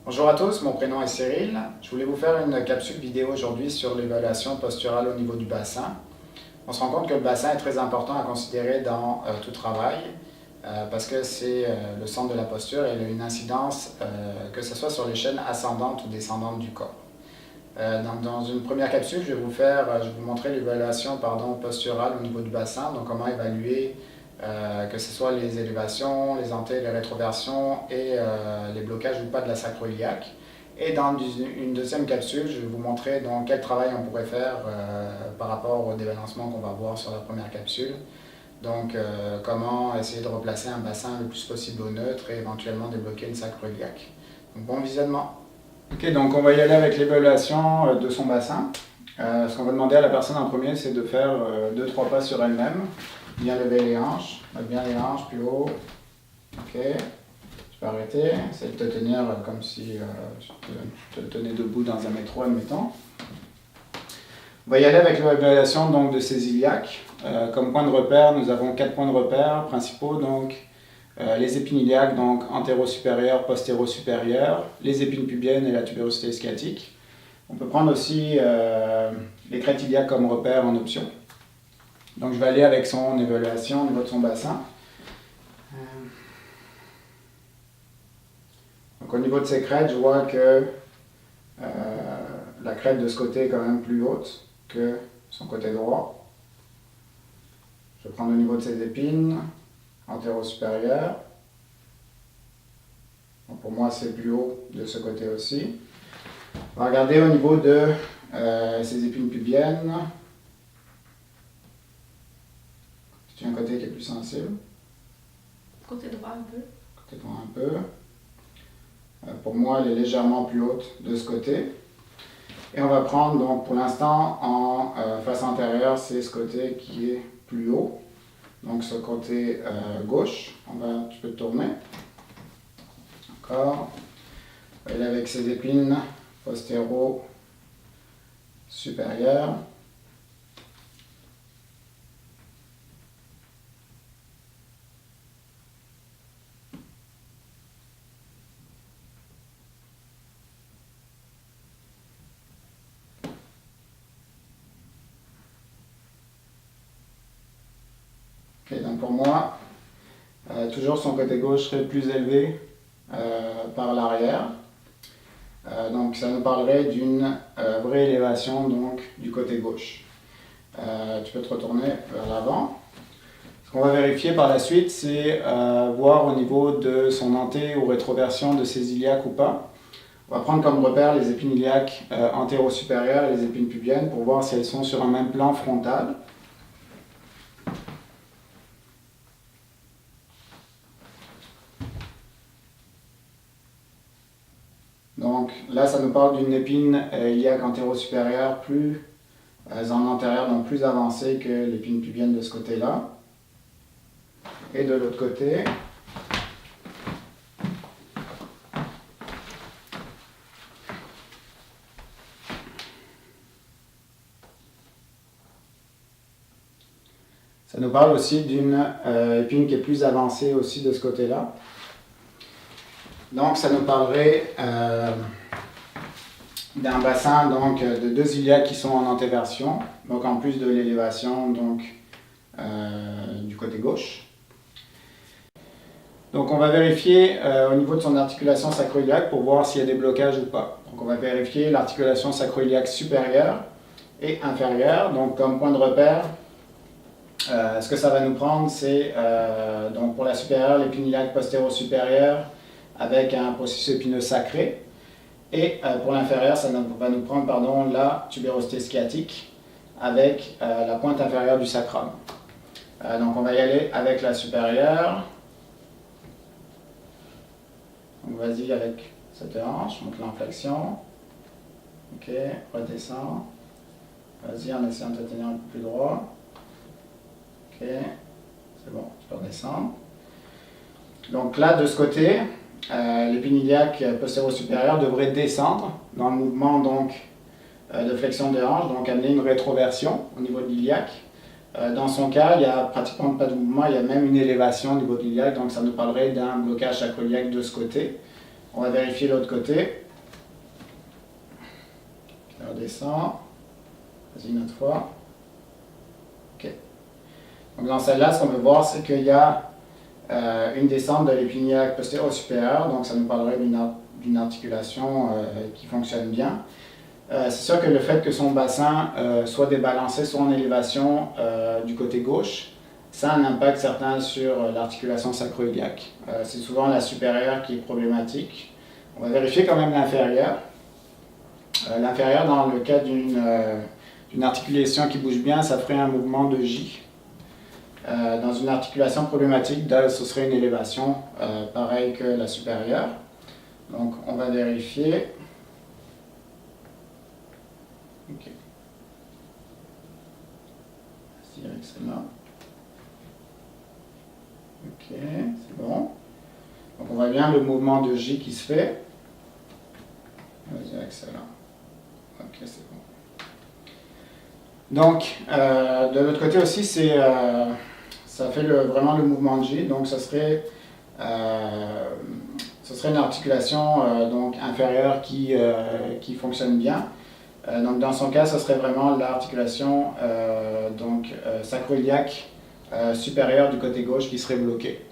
Bonjour à tous, mon prénom est Cyril. Je voulais vous faire une capsule vidéo aujourd'hui sur l'évaluation posturale au niveau du bassin. On se rend compte que le bassin est très important à considérer dans tout travail parce que c'est le centre de la posture et il a une incidence que ce soit sur les chaînes ascendantes ou descendantes du corps. Dans une première capsule, je vais vous montrer l'évaluation posturale au niveau du bassin, donc comment évaluer que ce soit les élévations, les les rétroversions et les blocages ou pas de la sacro-iliaque. Et dans une deuxième capsule, je vais vous montrer donc quel travail on pourrait faire par rapport au débalancement qu'on va voir sur la première capsule. Donc comment essayer de replacer un bassin le plus possible au neutre et éventuellement débloquer une sacro-iliaque. Donc bon visionnement. Ok, donc on va y aller avec l'évaluation de son bassin. Ce qu'on va demander à la personne en premier, c'est de faire 2-3 pas sur elle-même. Bien lever les hanches, bien les hanches plus haut. Ok, tu peux arrêter. Essaye de te tenir comme si tu te tenais debout dans un métro, admettons. On va y aller avec l'évaluation donc de ses iliaques. Comme point de repère, nous avons 4 points de repère principaux. Donc les épines iliaques, donc antéro-supérieures, postéro-supérieures, les épines pubiennes et la tubérosité sciatique. On peut prendre aussi les crêtes iliaques comme repère en option. Donc je vais aller avec son évaluation au niveau de son bassin. Donc au niveau de ses crêtes, je vois que la crête de ce côté est quand même plus haute que son côté droit. Je vais prendre au niveau de ses épines, antéro-supérieures. Pour moi, c'est plus haut de ce côté aussi. On va regarder au niveau de ses épines pubiennes. C'est un côté qui est plus sensible. Côté droit un peu. Côté droit un peu. Pour moi, elle est légèrement plus haute de ce côté. Et on va prendre, donc pour l'instant, en face antérieure, c'est ce côté qui est plus haut. Donc ce côté gauche. Tu peux te tourner. Encore. Elle est avec ses épines postéro-supérieures. Okay, donc pour moi, toujours son côté gauche serait plus élevé par l'arrière. Donc ça nous parlerait d'une vraie élévation donc, du côté gauche. Tu peux te retourner vers l'avant. Ce qu'on va vérifier par la suite, c'est voir au niveau de son anté ou rétroversion de ses iliaques ou pas. On va prendre comme repère les épines iliaques antéro-supérieures et les épines pubiennes pour voir si elles sont sur un même plan frontal. Donc là, ça nous parle d'une épine iliaque antéro-supérieure plus en antérieur, donc plus avancée que l'épine pubienne de ce côté-là. Et de l'autre côté, ça nous parle aussi d'une épine qui est plus avancée aussi de ce côté-là. Donc ça nous parlerait d'un bassin donc, de 2 iliaques qui sont en antéversion, donc en plus de l'élévation du côté gauche. Donc on va vérifier au niveau de son articulation sacro-iliaque pour voir s'il y a des blocages ou pas. Donc on va vérifier l'articulation sacro-iliaque supérieure et inférieure. Donc comme point de repère, ce que ça va nous prendre, c'est donc pour la supérieure, l'épine iliaque postéro-supérieure avec un processus épineux sacré. Et pour l'inférieur, ça va nous prendre la tubérosité sciatique avec la pointe inférieure du sacrum. Donc on va y aller avec la supérieure. Donc vas-y avec cette hanche, monte l'inflexion. Ok, redescends. Vas-y en essayant de te tenir un peu plus droit. Ok, c'est bon, tu peux redescendre. Donc là, de ce côté, l'épine iliaque postéro-supérieure devrait descendre dans le mouvement de flexion des hanches, donc amener une rétroversion au niveau de l'iliaque. Dans son cas, il n'y a pratiquement pas de mouvement, il y a même une élévation au niveau de l'iliaque, donc ça nous parlerait d'un blocage sacro-iliaque de ce côté. On va vérifier l'autre côté. On redescend. Vas-y, une autre fois. OK. Donc dans celle-là, ce qu'on veut voir, c'est qu'il y a une descente de l'épine iliaque postérieur supérieur, donc ça nous parlerait d'une articulation qui fonctionne bien. C'est sûr que le fait que son bassin soit débalancé, soit en élévation du côté gauche, ça a un impact certain sur l'articulation sacro-iliaque. C'est souvent la supérieure qui est problématique. On va vérifier quand même l'inférieure. L'inférieure, dans le cas d'une articulation qui bouge bien, ça ferait un mouvement de J. Dans une articulation problématique, ce serait une élévation, pareil que la supérieure. Donc on va vérifier. Ok. Celle-là. Ok, c'est bon. Donc on voit bien le mouvement de J qui se fait. Vas-y avec celle-là. Ok, c'est bon. Donc, de l'autre côté aussi, ça fait vraiment le mouvement de J. Donc, ce serait une articulation donc inférieure qui fonctionne bien. Donc, dans son cas, ce serait vraiment l'articulation sacro-iliaque supérieure du côté gauche qui serait bloquée.